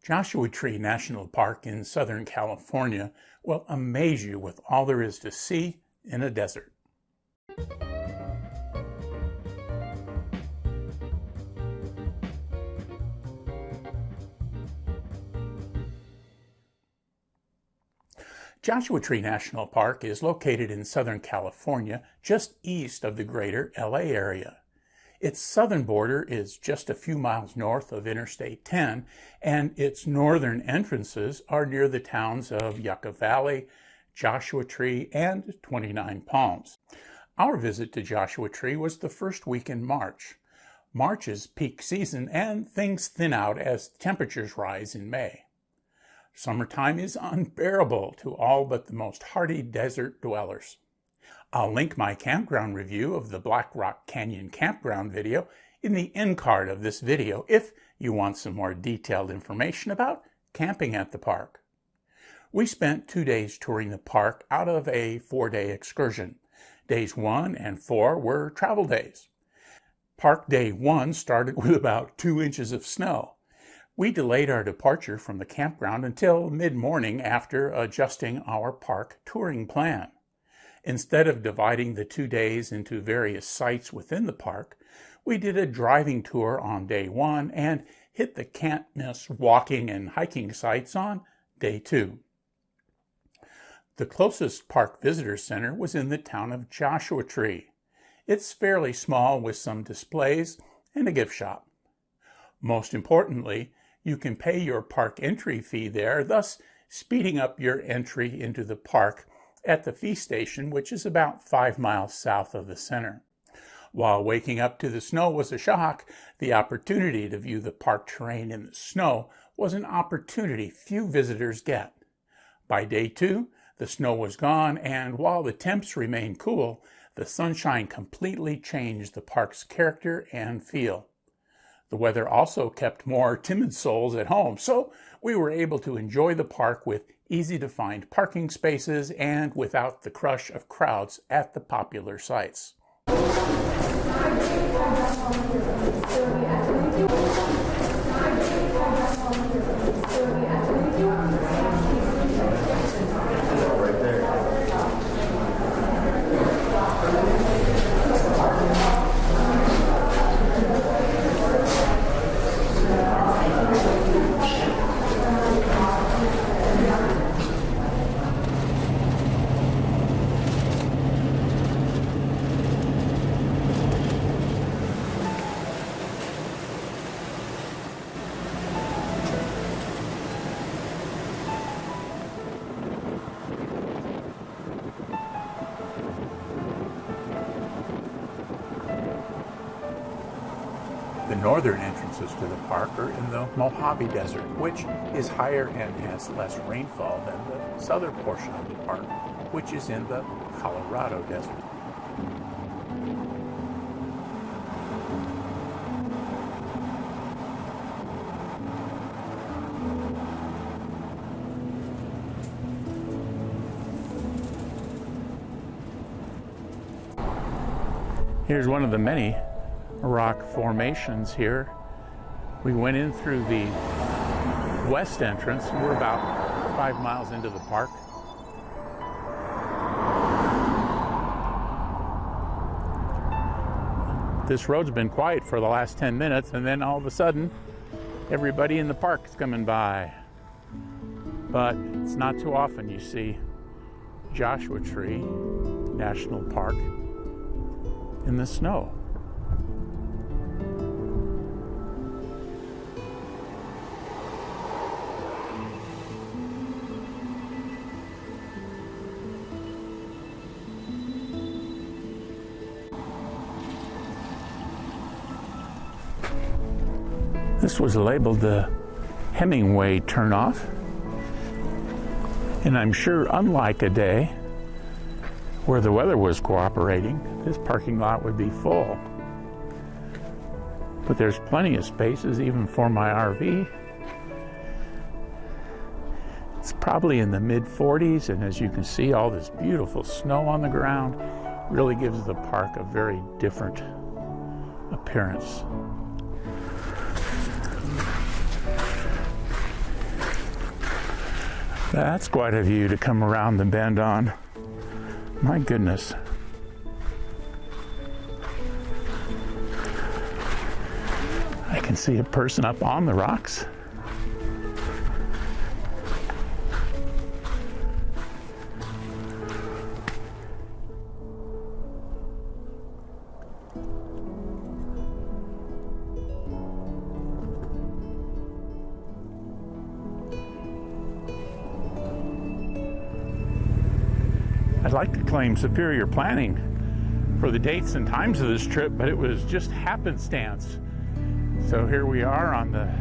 Joshua Tree National Park in Southern California will amaze you with all there is to see in a desert. Joshua Tree National Park is located in Southern California, just east of the greater LA area. Its southern border is just a few miles north of Interstate 10, and its northern entrances are near the towns of Yucca Valley, Joshua Tree, and 29 Palms. Our visit to Joshua Tree was the first week in March. March is peak season, and things thin out as temperatures rise in May. Summertime is unbearable to all but the most hardy desert dwellers. I'll link my campground review of the Black Rock Canyon campground video in the end card of this video if you want some more detailed information about camping at the park. We spent 2 days touring the park out of a 4-day excursion. Days 1 and 4 were travel days. Park day 1 started with about 2 inches of snow. We delayed our departure from the campground until mid-morning after adjusting our park touring plan. Instead of dividing the 2 days into various sites within the park, we did a driving tour on day 1 and hit the can't-miss walking and hiking sites on day 2. The closest park visitor center was in the town of Joshua Tree. It's fairly small with some displays and a gift shop. Most importantly, you can pay your park entry fee there, thus speeding up your entry into the park at the fee station, which is about 5 miles south of the center. While waking up to the snow was a shock, the opportunity to view the park terrain in the snow was an opportunity few visitors get. By day 2, the snow was gone, and while the temps remained cool, the sunshine completely changed the park's character and feel. The weather also kept more timid souls at home, so we were able to enjoy the park with easy-to-find parking spaces and without the crush of crowds at the popular sites. The northern entrances to the park are in the Mojave Desert, which is higher and has less rainfall than the southern portion of the park, which is in the Colorado Desert. Here's one of the many rock formations here. We went in through the west entrance. We're about 5 miles into the park. This road's been quiet for the last 10 minutes, and then all of a sudden, everybody in the park is coming by. But it's not too often you see Joshua Tree National Park in the snow. This was labeled the Hemingway turnoff, and I'm sure unlike a day where the weather was cooperating, this parking lot would be full. But there's plenty of spaces even for my RV. It's probably in the mid-40s, and as you can see, all this beautiful snow on the ground really gives the park a very different appearance. That's quite a view to come around the bend on. My goodness. I can see a person up on the rocks. I'd like to claim superior planning for the dates and times of this trip, but it was just happenstance. So here we are on the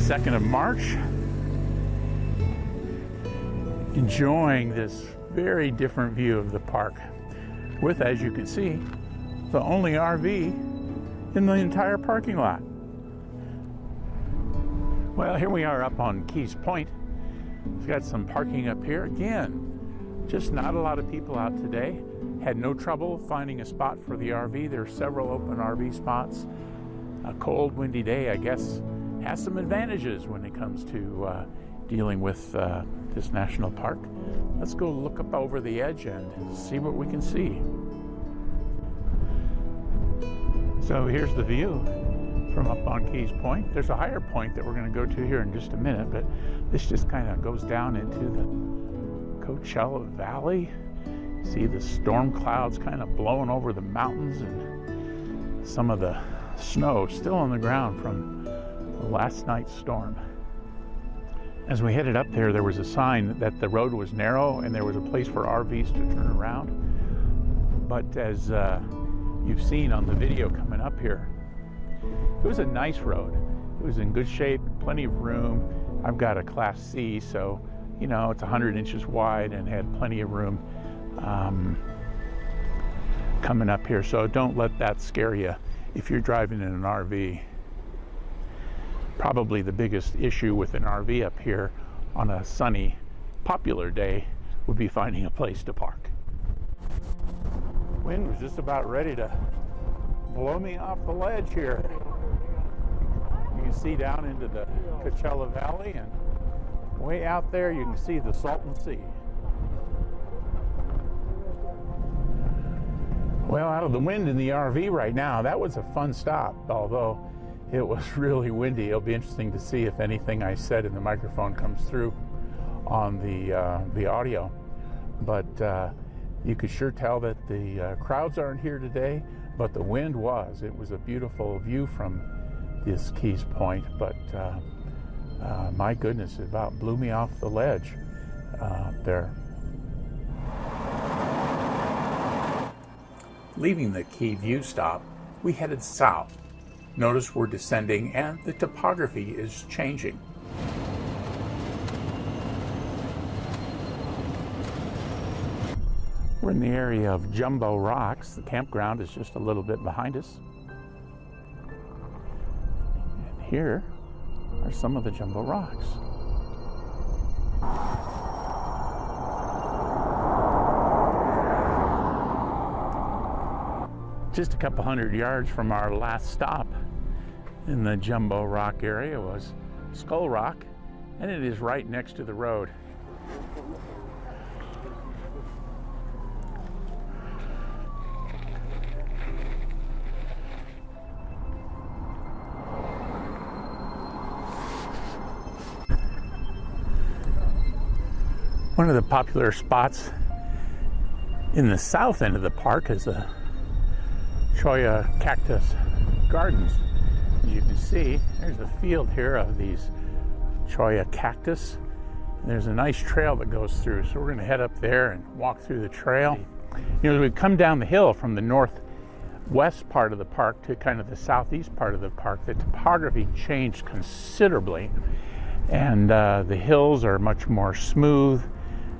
2nd of March, enjoying this very different view of the park with, as you can see, the only RV in the entire parking lot. Well, here we are up on Keys Point. We've got some parking up here. Again, just not a lot of people out today. Had no trouble finding a spot for the RV. There are several open RV spots. A cold, windy day, I guess, has some advantages when it comes to dealing with this national park. Let's go look up over the edge and see what we can see. So here's the view from up on Keys Point. There's a higher point that we're going to go to here in just a minute, but this just kind of goes down into the Cholla Valley. See the storm clouds kind of blowing over the mountains and some of the snow still on the ground from last night's storm. As we headed up there, there was a sign that the road was narrow and there was a place for RVs to turn around. But as you've seen on the video coming up here, it was a nice road. It was in good shape, plenty of room. I've got a Class C, so you know it's 100 inches wide and had plenty of room coming up here. So don't let that scare you if you're driving in an RV. Probably the biggest issue with an RV up here on a sunny, popular day would be finding a place to park. Wind was just about ready to blow me off the ledge here. You can see down into the Cholla Valley, and way out there you can see the Salton Sea. Well, out of the wind in the RV right now, that was a fun stop, although it was really windy. It'll be interesting to see if anything I said in the microphone comes through on the audio. But you could sure tell that the crowds aren't here today, but the wind was. It was a beautiful view from this Keys Point, but my goodness, it about blew me off the ledge there. Leaving the Key View stop, we headed south. Notice we're descending and the topography is changing. We're in the area of Jumbo Rocks. The campground is just a little bit behind us. And here are some of the Jumbo Rocks. Just a couple hundred yards from our last stop in the Jumbo Rock area was Skull Rock, and it is right next to the road. One of the popular spots in the south end of the park is the Cholla Cactus Gardens. As you can see, there's a field here of these Cholla cactus. And there's a nice trail that goes through, so we're going to head up there and walk through the trail. You know, as we come down the hill from the northwest part of the park to kind of the southeast part of the park, the topography changed considerably, and the hills are much more smooth,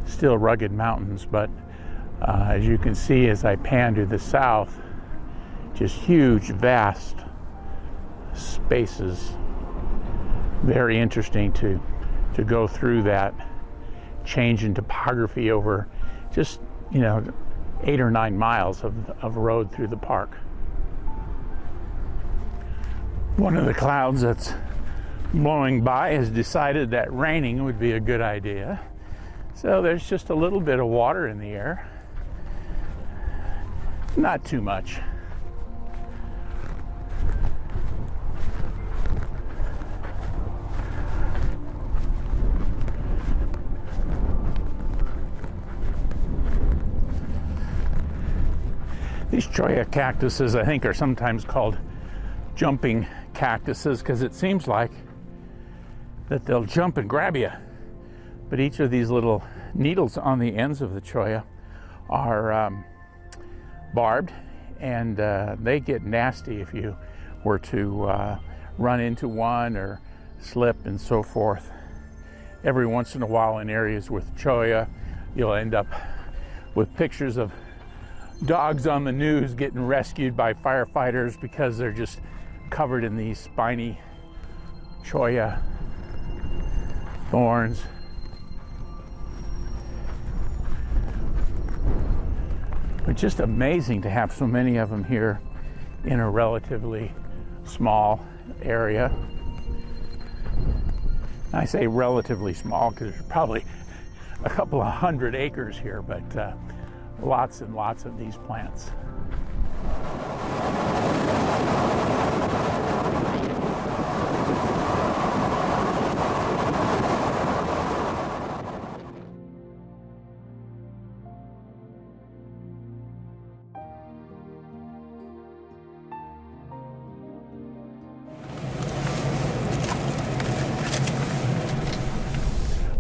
still rugged mountains, but as you can see as I pan to the south, just huge, vast spaces. Very interesting to go through that change in topography over just, 8 or 9 miles of road through the park. One of the clouds that's blowing by has decided that raining would be a good idea. So there's just a little bit of water in the air. Not too much. These Cholla cactuses, I think, are sometimes called jumping cactuses because it seems like that they'll jump and grab you. But each of these little needles on the ends of the Cholla are barbed, and they get nasty if you were to run into one or slip and so forth. Every once in a while in areas with Cholla, you'll end up with pictures of dogs on the news getting rescued by firefighters because they're just covered in these spiny Cholla thorns. But just amazing to have so many of them here in a relatively small area. I say relatively small because there's probably a couple of 100 acres here, but lots and lots of these plants.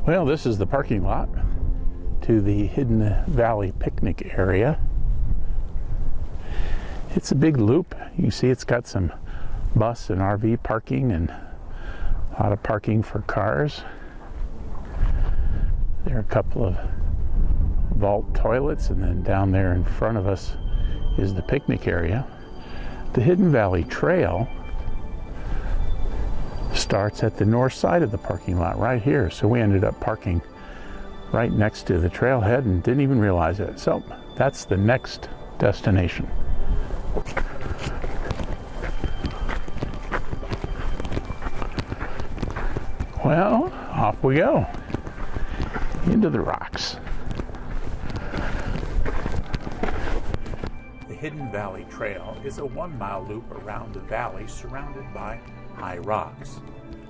Well, this is the parking lot to the Hidden Valley picnic area. It's a big loop. You see it's got some bus and RV parking and a lot of parking for cars. There are a couple of vault toilets, and then down there in front of us is the picnic area. The Hidden Valley Trail starts at the north side of the parking lot right here, so we ended up parking right next to the trailhead and didn't even realize it. So that's the next destination. Well, off we go into the rocks. The Hidden Valley Trail is a 1-mile loop around the valley surrounded by high rocks.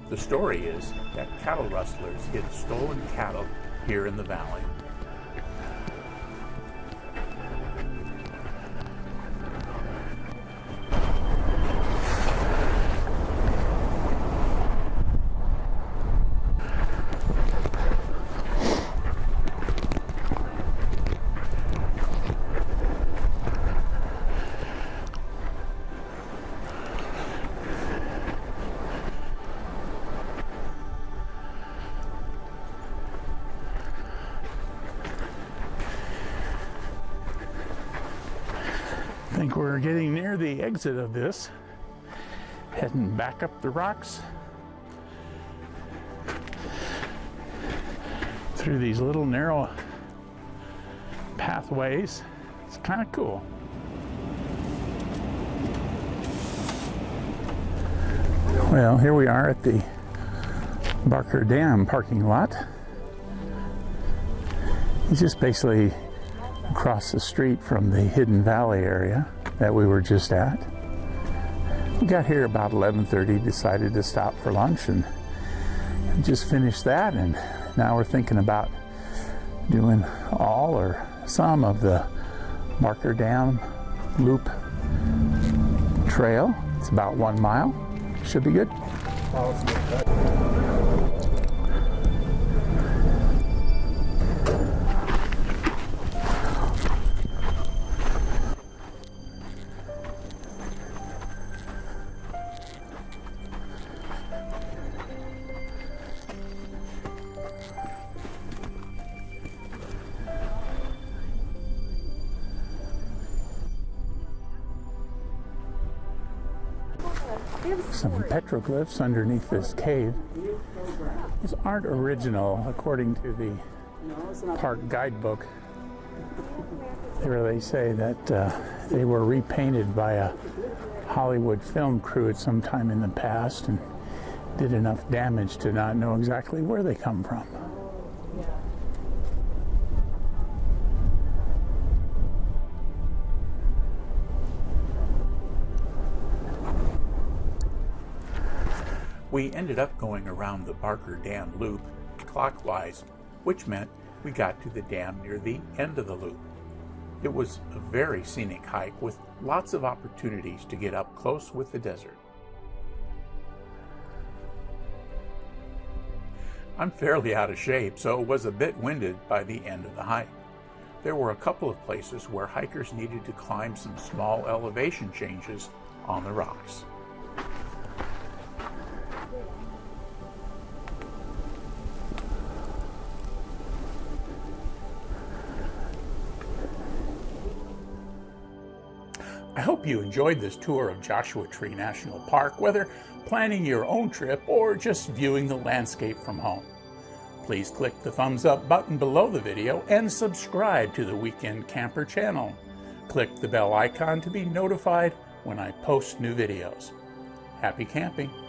The story is that cattle rustlers hid stolen cattle here in the valley. I think we're getting near the exit of this, heading back up the rocks through these little narrow pathways. It's kind of cool. Well, here we are at the Barker Dam parking lot. It's just basically across the street from the Hidden Valley area that we were just at. We got here about 11:30, decided to stop for lunch and just finished that, and now we're thinking about doing all or some of the Barker Dam Loop Trail. It's about 1 mile. Should be good. Some petroglyphs underneath this cave. These aren't original, according to the park guidebook. There they say that they were repainted by a Hollywood film crew at some time in the past, and did enough damage to not know exactly where they come from. We ended up going around the Barker Dam loop clockwise, which meant we got to the dam near the end of the loop. It was a very scenic hike with lots of opportunities to get up close with the desert. I'm fairly out of shape, so was a bit winded by the end of the hike. There were a couple of places where hikers needed to climb some small elevation changes on the rocks. I hope you enjoyed this tour of Joshua Tree National Park, whether planning your own trip or just viewing the landscape from home. Please click the thumbs up button below the video and subscribe to the Weekend Camper channel. Click the bell icon to be notified when I post new videos. Happy camping!